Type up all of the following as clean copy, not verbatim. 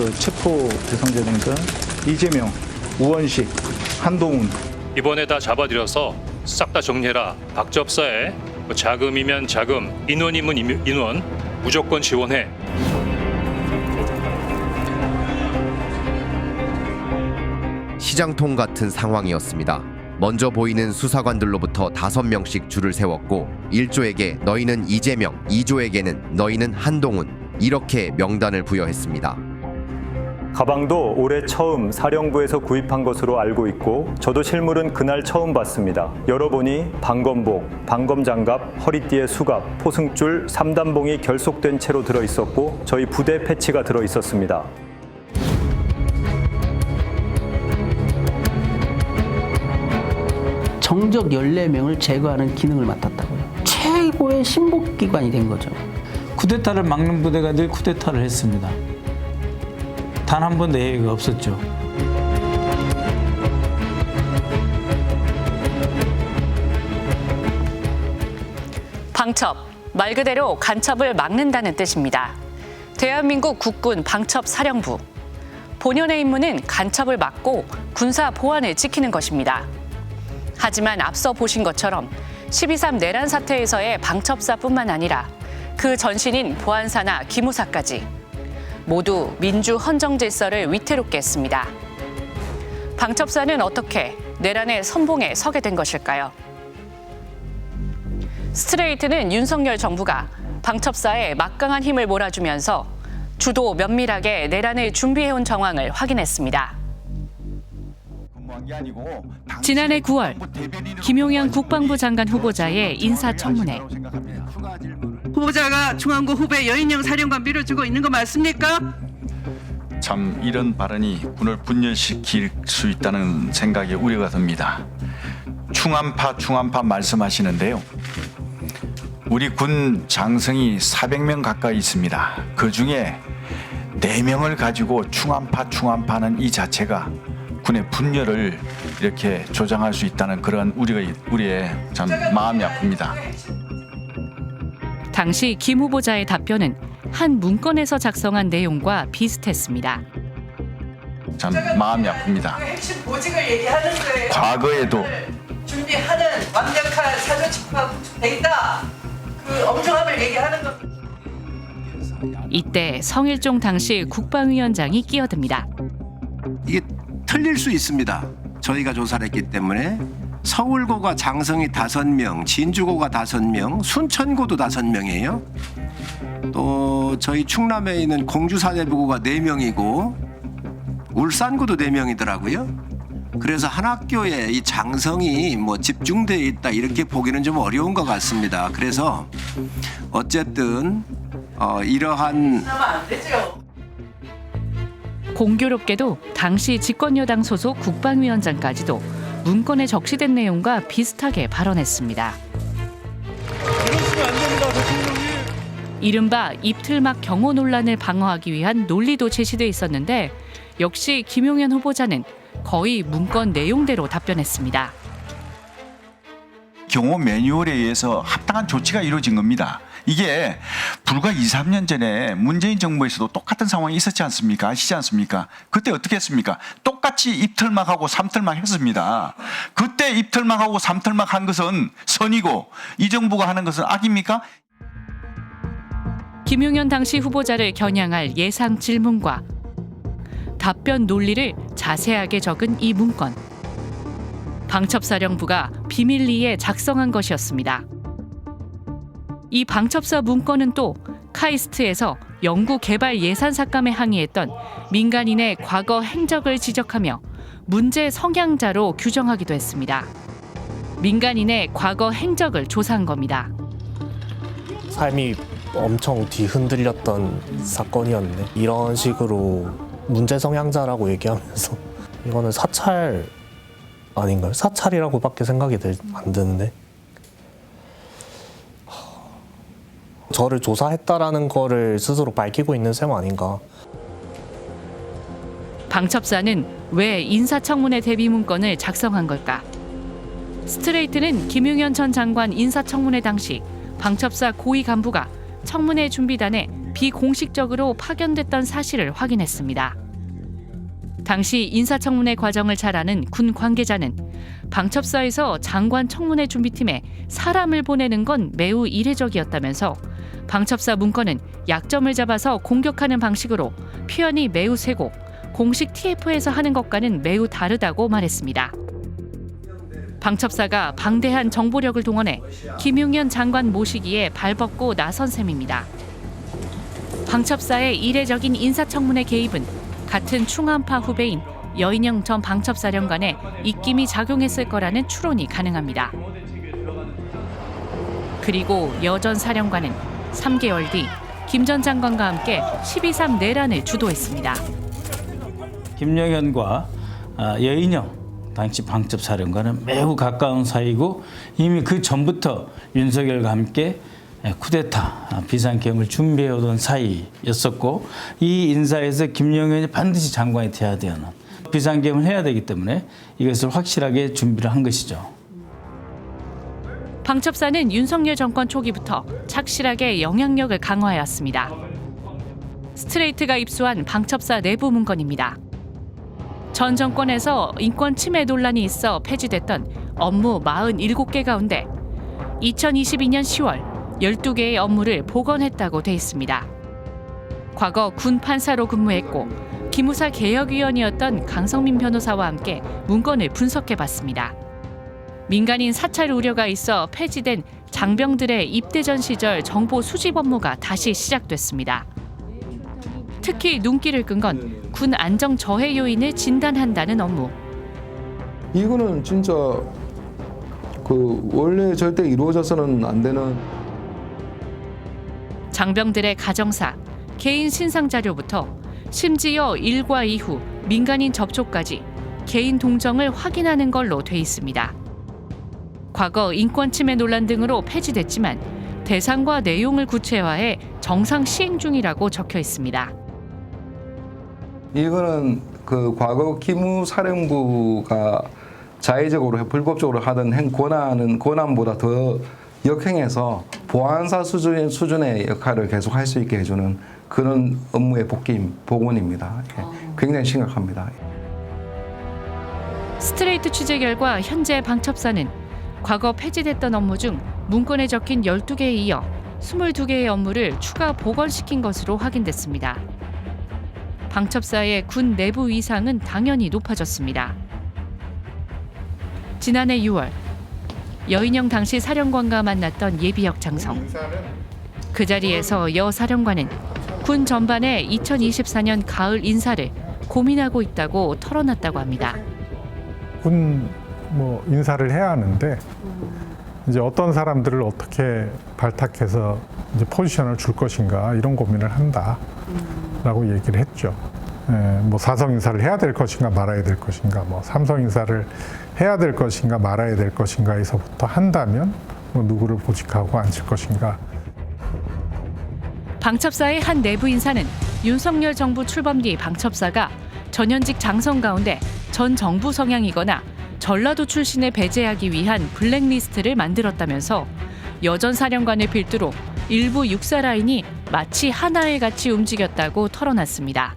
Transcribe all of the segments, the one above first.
그 체포 대상자들은 이재명, 우원식, 한동훈. 이번에 다 잡아들여서 싹 다 정리해라. 박접사에 자금이면 자금, 인원이면 인원 무조건 지원해. 시장통 같은 상황이었습니다. 먼저 보이는 수사관들로부터 5명씩 줄을 세웠고 1조에게 너희는 이재명, 2조에게는 너희는 한동훈 이렇게 명단을 부여했습니다. 가방도 올해 처음 사령부에서 구입한 것으로 알고 있고 저도 실물은 그날 처음 봤습니다. 열어보니 방검복, 방검장갑, 허리띠에 수갑, 포승줄, 3단봉이 결속된 채로 들어있었고 저희 부대 패치가 들어있었습니다. 정적 14명을 제거하는 기능을 맡았다고요. 최고의 신복기관이 된 거죠. 쿠데타를 막는 부대가 늘 쿠데타를 했습니다. 단 한 번도 예외가 없었죠. 방첩, 말 그대로 간첩을 막는다는 뜻입니다. 대한민국 국군 방첩사령부. 본연의 임무는 간첩을 막고 군사 보안을 지키는 것입니다. 하지만 앞서 보신 것처럼 12.3 내란 사태에서의 방첩사뿐만 아니라 그 전신인 보안사나 기무사까지 모두 민주 헌정 질서를 위태롭게 했습니다. 방첩사는 어떻게 내란의 선봉에 서게 된 것일까요? 스트레이트는 윤석열 정부가 방첩사에 막강한 힘을 몰아주면서 주도 면밀하게 내란을 준비해온 정황을 확인했습니다. 지난해 9월 김용현 국방부 장관 후보자의 인사청문회. 후보자가 중앙부 후배 여인영 사령관 밀어주고 있는 거 맞습니까? 참 이런 발언이 군을 분열시킬 수 있다는 생각에 우려가 듭니다. 충암파 말씀하시는데요. 우리 군 장성이 400명 가까이 있습니다. 그중에 4명을 가지고 충암파는 이 자체가 군의 분열을 이렇게 조장할 수 있다는 그런 우리의 참 마음이 아픕니다. 당시 김 후보자의 답변은 한 문건에서 작성한 내용과 비슷했습니다. 참 마음이 아픕니다. 핵심 보직을 얘기하는 거예요. 과거에도 준비하는 완벽한 사전 집합 구축돼 있다. 그 엄중함을 얘기하는 것. 이때 성일종 당시 국방위원장이 끼어듭니다. 이게 틀릴 수 있습니다. 저희가 조사를 했기 때문에 서울고가 장성이 5명, 진주고가 5명, 순천고도 5명이에요. 또 저희 충남에 있는 공주사대부고가 4명이고 울산고도 4명이더라고요. 그래서 한 학교에 이 장성이 뭐 집중되어 있다 이렇게 보기는 좀 어려운 것 같습니다. 그래서 어쨌든 이러한 안 되죠. 공교롭게도 당시 집권여당 소속 국방위원장까지도 문건에 적시된 내용과 비슷하게 발언했습니다. 이른바 입틀막 경호 논란을 방어하기 위한 논리도 제시돼 있었는데 역시 김용현 후보자는 거의 문건 내용대로 답변했습니다. 경호 매뉴얼에 의해서 합당한 조치가 이루어진 겁니다. 이게 불과 2, 3년 전에 문재인 정부에서도 똑같은 상황이 있었지 않습니까? 아시지 않습니까? 그때 어떻게 했습니까? 똑같이 입틀막하고 삼틀막 했습니다. 그때 입틀막하고 삼틀막 한 것은 선이고 이 정부가 하는 것은 악입니까? 김용현 당시 후보자를 겨냥할 예상 질문과 답변 논리를 자세하게 적은 이 문건. 방첩사령부가 비밀리에 작성한 것이었습니다. 이 방첩사 문건은 또 카이스트에서 연구 개발 예산 삭감에 항의했던 민간인의 과거 행적을 지적하며 문제 성향자로 규정하기도 했습니다. 민간인의 과거 행적을 조사한 겁니다. 삶이 엄청 뒤흔들렸던 사건이었는데 이런 식으로 문제 성향자라고 얘기하면서 이거는 사찰 아닌가요? 사찰이라고밖에 생각이 안 드는데 저를 조사했다라는 거를 스스로 밝히고 있는 셈 아닌가. 방첩사는 왜 인사청문회 대비 문건을 작성한 걸까? 스트레이트는 김용현 전 장관 인사청문회 당시 방첩사 고위 간부가 청문회 준비단에 비공식적으로 파견됐던 사실을 확인했습니다. 당시 인사청문회 과정을 잘 아는 군 관계자는 방첩사에서 장관 청문회 준비팀에 사람을 보내는 건 매우 이례적이었다면서 방첩사 문건은 약점을 잡아서 공격하는 방식으로 표현이 매우 세고 공식 TF에서 하는 것과는 매우 다르다고 말했습니다. 방첩사가 방대한 정보력을 동원해 김용현 장관 모시기에 발벗고 나선 셈입니다. 방첩사의 이례적인 인사청문회 개입은 같은 충암파 후배인 여인영 전 방첩사령관의 입김이 작용했을 거라는 추론이 가능합니다. 그리고 여 전 사령관은 3개월 뒤 김 전 장관과 함께 12.3 내란을 주도했습니다. 김영현과 여인영 당시 방첩사령관은 매우 가까운 사이고 이미 그 전부터 윤석열과 함께 쿠데타 비상계엄을 준비해오던 사이였었고 이 인사에서 김영현이 반드시 장관이 돼야 되는 비상계엄을 해야 되기 때문에 이것을 확실하게 준비를 한 것이죠. 방첩사는 윤석열 정권 초기부터 착실하게 영향력을 강화해왔습니다. 스트레이트가 입수한 방첩사 내부 문건입니다. 전 정권에서 인권 침해 논란이 있어 폐지됐던 업무 47개 가운데 2022년 10월 12개의 업무를 복원했다고 돼 있습니다. 과거 군 판사로 근무했고 기무사 개혁위원이었던 강성민 변호사와 함께 문건을 분석해봤습니다. 민간인 사찰 우려가 있어 폐지된 장병들의 입대전 시절 정보 수집 업무가 다시 시작됐습니다. 특히 눈길을 끈 건 군 안정 저해 요인을 진단한다는 업무. 이거는 진짜 원래 절대 이루어져서는 안 되는. 장병들의 가정사, 개인 신상 자료부터 심지어 일과 이후 민간인 접촉까지 개인 동정을 확인하는 걸로 돼 있습니다. 과거 인권 침해 논란 등으로 폐지됐지만 대상과 내용을 구체화해 정상 시행 중이라고 적혀 있습니다. 이거는 과거 기무사령부가 자의적으로 불법적으로 하던 권한보다 더 역행해서 보안사 수준의 역할을 계속 할 수 있게 해주는 그런 업무의 복원입니다. 굉장히 심각합니다. 스트레이트 취재 결과 현재 방첩사는 과거 폐지됐던 업무 중 문건에 적힌 12개에 이어 22개의 업무를 추가 복원시킨 것으로 확인됐습니다. 방첩사의 군 내부 위상은 당연히 높아졌습니다. 지난해 6월 여인영 당시 사령관과 만났던 예비역 장성. 그 자리에서 여 사령관은 군 전반의 2024년 가을 인사를 고민하고 있다고 털어놨다고 합니다. 군 인사를 해야 하는데 이제 어떤 사람들을 어떻게 발탁해서 이제 포지션을 줄 것인가 이런 고민을 한다라고 얘기를 했죠. 사성 인사를 해야 될 것인가 말아야 될 것인가, 삼성 인사를 해야 될 것인가 말아야 될 것인가에서부터 한다면 누구를 보직하고 앉힐 것인가. 방첩사의 한 내부 인사는 윤석열 정부 출범 뒤 방첩사가 전현직 장성 가운데 전 정부 성향이거나 전라도 출신을 배제하기 위한 블랙리스트를 만들었다면서 여전 사령관을 필두로 일부 육사 라인이 마치 하나에 같이 움직였다고 털어놨습니다.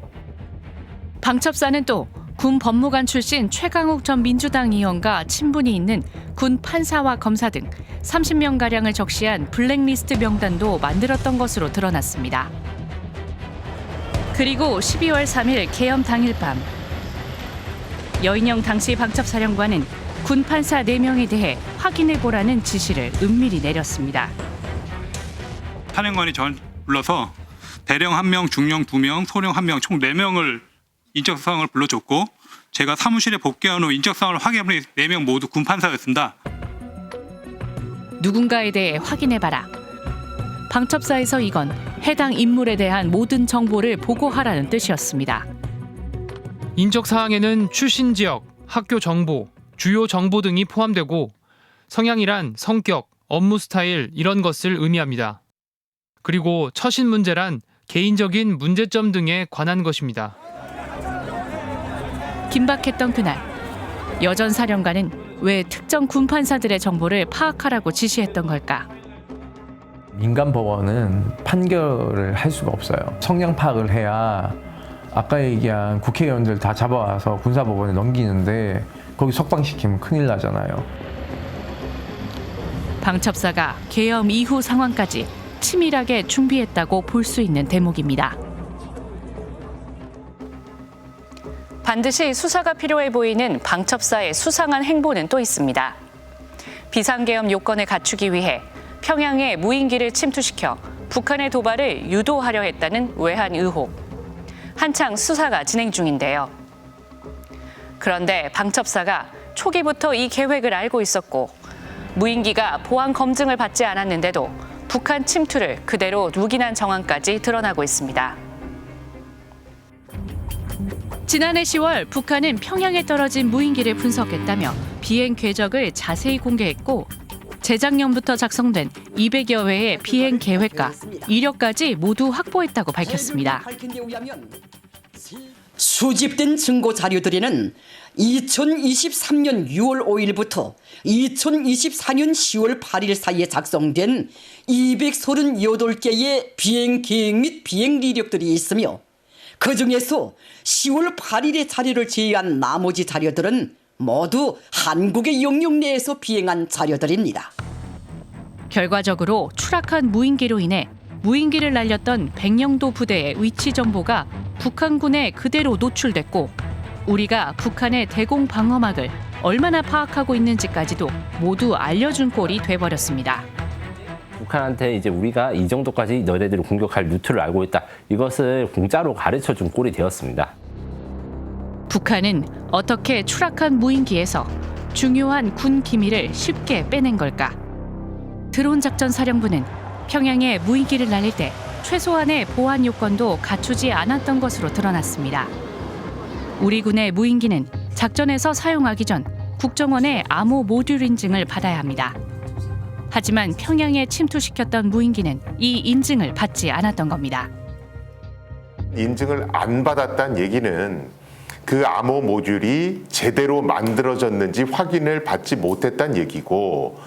방첩사는 또 군 법무관 출신 최강욱 전 민주당 의원과 친분이 있는 군 판사와 검사 등 30명가량을 적시한 블랙리스트 명단도 만들었던 것으로 드러났습니다. 그리고 12월 3일 계엄 당일 밤 여인영 당시 방첩사령관은 군 판사 4명에 대해 확인해보라는 지시를 은밀히 내렸습니다. 사령관이 전 불러서 대령 1명, 중령 2명, 소령 1명 총 4명을 인적사항을 불러줬고 제가 사무실에 복귀한 후 인적사항을 확인해보니 4명 모두 군 판사였습니다. 누군가에 대해 확인해봐라. 방첩사에서 이건 해당 인물에 대한 모든 정보를 보고하라는 뜻이었습니다. 인적 사항에는 출신 지역, 학교 정보, 주요 정보 등이 포함되고 성향이란 성격, 업무 스타일 이런 것을 의미합니다. 그리고 처신 문제란 개인적인 문제점 등에 관한 것입니다. 긴박했던 그날, 여전 사령관은 왜 특정 군 판사들의 정보를 파악하라고 지시했던 걸까? 민간 법원은 판결을 할 수가 없어요. 성향 파악을 해야 아까 얘기한 국회의원들 다 잡아와서 군사법원에 넘기는데 거기 석방시키면 큰일 나잖아요. 방첩사가 계엄 이후 상황까지 치밀하게 준비했다고 볼 수 있는 대목입니다. 반드시 수사가 필요해 보이는 방첩사의 수상한 행보는 또 있습니다. 비상계엄 요건을 갖추기 위해 평양에 무인기를 침투시켜 북한의 도발을 유도하려 했다는 외환 의혹. 한창 수사가 진행 중인데요. 그런데 방첩사가 초기부터 이 계획을 알고 있었고 무인기가 보안 검증을 받지 않았는데도 북한 침투를 그대로 묵인한 정황까지 드러나고 있습니다. 지난해 10월 북한은 평양에 떨어진 무인기를 분석했다며 비행 궤적을 자세히 공개했고 재작년부터 작성된 200여 회의 비행 계획과 이력까지 모두 확보했다고 밝혔습니다. 수집된 증거 자료들에는 2023년 6월 5일부터 2024년 10월 8일 사이에 작성된 238개의 비행 계획 및 비행 이력들이 있으며 그중에서 10월 8일의 자료를 제외한 나머지 자료들은 모두 한국의 영역 내에서 비행한 자료들입니다. 결과적으로 추락한 무인기로 인해 무인기를 날렸던 백령도 부대의 위치 정보가 북한군에 그대로 노출됐고 우리가 북한의 대공 방어막을 얼마나 파악하고 있는지까지도 모두 알려준 꼴이 돼버렸습니다. 북한한테 이제 우리가 이 정도까지 너네들을 공격할 루트를 알고 있다. 이것을 공짜로 가르쳐준 꼴이 되었습니다. 북한은 어떻게 추락한 무인기에서 중요한 군 기밀을 쉽게 빼낸 걸까? 드론 작전 사령부는 평양에 무인기를 날릴 때 최소한의 보안 요건도 갖추지 않았던 것으로 드러났습니다. 우리 군의 무인기는 작전에서 사용하기 전 국정원의 암호 모듈 인증을 받아야 합니다. 하지만 평양에 침투시켰던 무인기는 이 인증을 받지 않았던 겁니다. 인증을 안 받았다는 얘기는 그 암호 모듈이 제대로 만들어졌는지 확인을 받지 못했다는 얘기고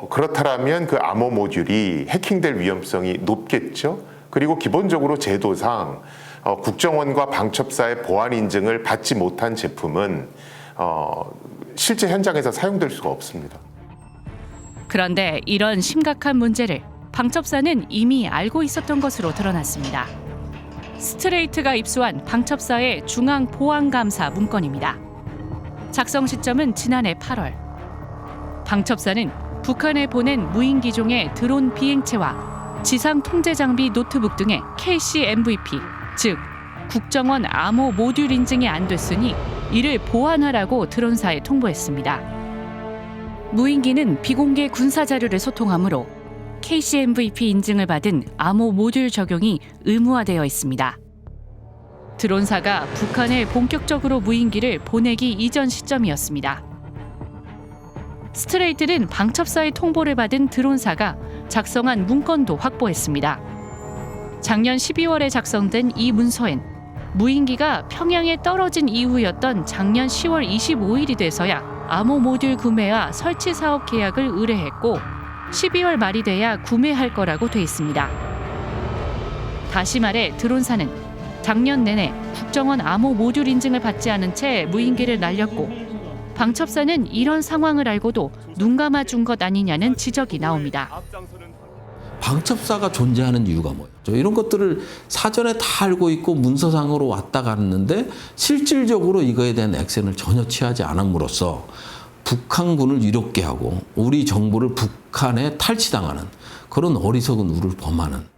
그렇다면 그 암호 모듈이 해킹될 위험성이 높겠죠. 그리고 기본적으로 제도상 국정원과 방첩사의 보안 인증을 받지 못한 제품은 실제 현장에서 사용될 수가 없습니다. 그런데 이런 심각한 문제를 방첩사는 이미 알고 있었던 것으로 드러났습니다. 스트레이트가 입수한 방첩사의 중앙보안감사 문건입니다. 작성 시점은 지난해 8월. 방첩사는 북한에 보낸 무인기종의 드론 비행체와 지상 통제 장비 노트북 등의 KC-MVP, 즉 국정원 암호 모듈 인증이 안 됐으니 이를 보완하라고 드론사에 통보했습니다. 무인기는 비공개 군사 자료를 소통하므로 KC-MVP 인증을 받은 암호 모듈 적용이 의무화되어 있습니다. 드론사가 북한에 본격적으로 무인기를 보내기 이전 시점이었습니다. 스트레이트는 방첩사의 통보를 받은 드론사가 작성한 문건도 확보했습니다. 작년 12월에 작성된 이 문서엔 무인기가 평양에 떨어진 이후였던 작년 10월 25일이 돼서야 암호 모듈 구매와 설치 사업 계약을 의뢰했고 12월 말이 돼야 구매할 거라고 돼 있습니다. 다시 말해 드론사는 작년 내내 국정원 암호 모듈 인증을 받지 않은 채 무인기를 날렸고 방첩사는 이런 상황을 알고도 눈 감아준 것 아니냐는 지적이 나옵니다. 방첩사가 존재하는 이유가 뭐예요? 이런 것들을 사전에 다 알고 있고 문서상으로 왔다 갔는데 실질적으로 이거에 대한 액션을 전혀 취하지 않음으로써 북한군을 이롭게 하고 우리 정보를 북한에 탈취당하는 그런 어리석은 우를 범하는.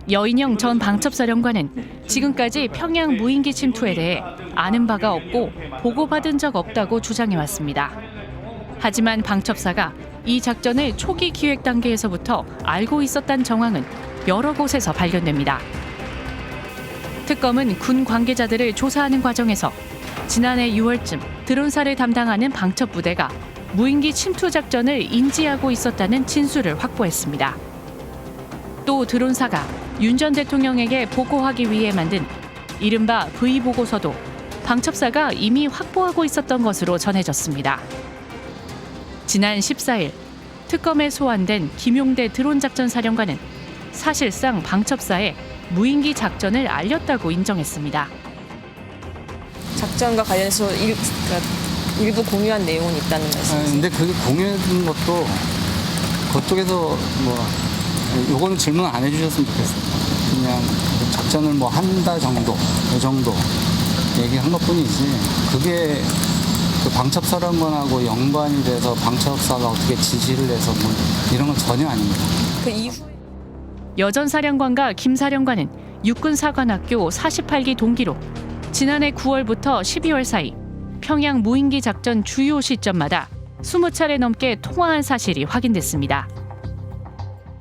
여인영 전 방첩사령관은 지금까지 평양 무인기 침투에 대해 아는 바가 없고 보고받은 적 없다고 주장해왔습니다. 하지만 방첩사가 이 작전을 초기 기획 단계에서부터 알고 있었다는 정황은 여러 곳에서 발견됩니다. 특검은 군 관계자들을 조사하는 과정에서 지난해 6월쯤 드론사를 담당하는 방첩부대가 무인기 침투 작전을 인지하고 있었다는 진술을 확보했습니다. 또 드론사가 윤 전 대통령에게 보고하기 위해 만든 이른바 V보고서도 방첩사가 이미 확보하고 있었던 것으로 전해졌습니다. 지난 14일 특검에 소환된 김용대 드론작전사령관은 사실상 방첩사에 무인기 작전을 알렸다고 인정했습니다. 작전과 관련해서 일부 공유한 내용은 있다는 말씀이세요? 근데 그게 공유한 것도 그쪽에서 요거는 질문 안 해주셨으면 좋겠어요. 그냥 작전을 한 달 정도, 이 정도 얘기한 것뿐이지 그게 그 방첩사령관하고 연관이 돼서 방첩사가 어떻게 지시를 해서 이런 건 전혀 아닙니다. 그 이후 여전사령관과 김사령관은 육군사관학교 48기 동기로 지난해 9월부터 12월 사이 평양 무인기 작전 주요 시점마다 20차례 넘게 통화한 사실이 확인됐습니다.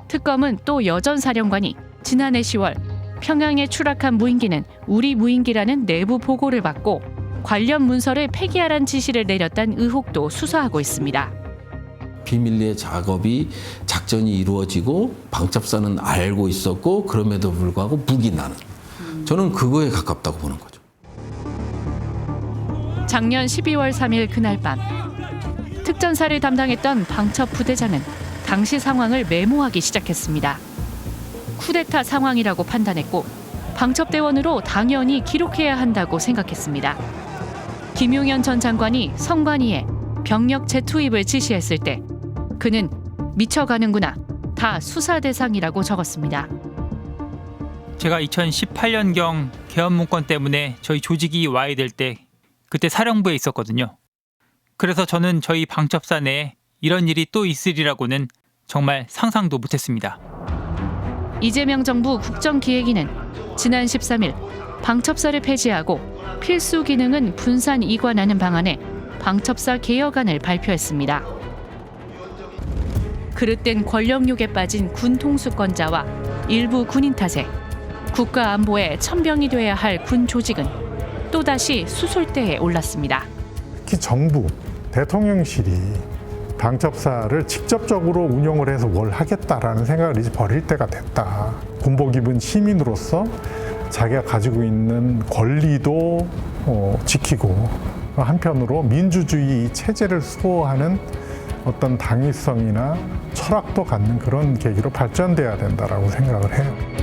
특검은 또 여전사령관이 지난해 10월 평양에 추락한 무인기는 우리 무인기라는 내부 보고를 받고 관련 문서를 폐기하라는 지시를 내렸다는 의혹도 수사하고 있습니다. 비밀리에 작전이 이루어지고 방첩사는 알고 있었고 그럼에도 불구하고 묵인하는. 저는 그거에 가깝다고 보는 거죠. 작년 12월 3일 그날 밤 특전사를 담당했던 방첩 부대장은 당시 상황을 메모하기 시작했습니다. 쿠데타 상황이라고 판단했고 방첩대원으로 당연히 기록해야 한다고 생각했습니다. 김용현 전 장관이 성관이에 병력 재투입을 지시했을 때 그는 미쳐가는구나, 다 수사 대상이라고 적었습니다. 제가 2018년경 계엄 문건 때문에 저희 조직이 와야 될 때 그때 사령부에 있었거든요. 그래서 저는 저희 방첩사 내에 이런 일이 또 있으리라고는 정말 상상도 못했습니다. 이재명 정부 국정기획위는 지난 13일 방첩사를 폐지하고 필수 기능은 분산 이관하는 방안에 방첩사 개혁안을 발표했습니다. 그릇된 권력욕에 빠진 군 통수권자와 일부 군인 탓에 국가 안보에 천병이 돼야 할 군 조직은 또다시 수술대에 올랐습니다. 특히 정부, 대통령실이 방첩사를 직접적으로 운영을 해서 뭘 하겠다라는 생각을 이제 버릴 때가 됐다. 군복 입은 시민으로서 자기가 가지고 있는 권리도 지키고 한편으로 민주주의 체제를 수호하는 어떤 당위성이나 철학도 갖는 그런 계기로 발전돼야 된다라고 생각을 해요.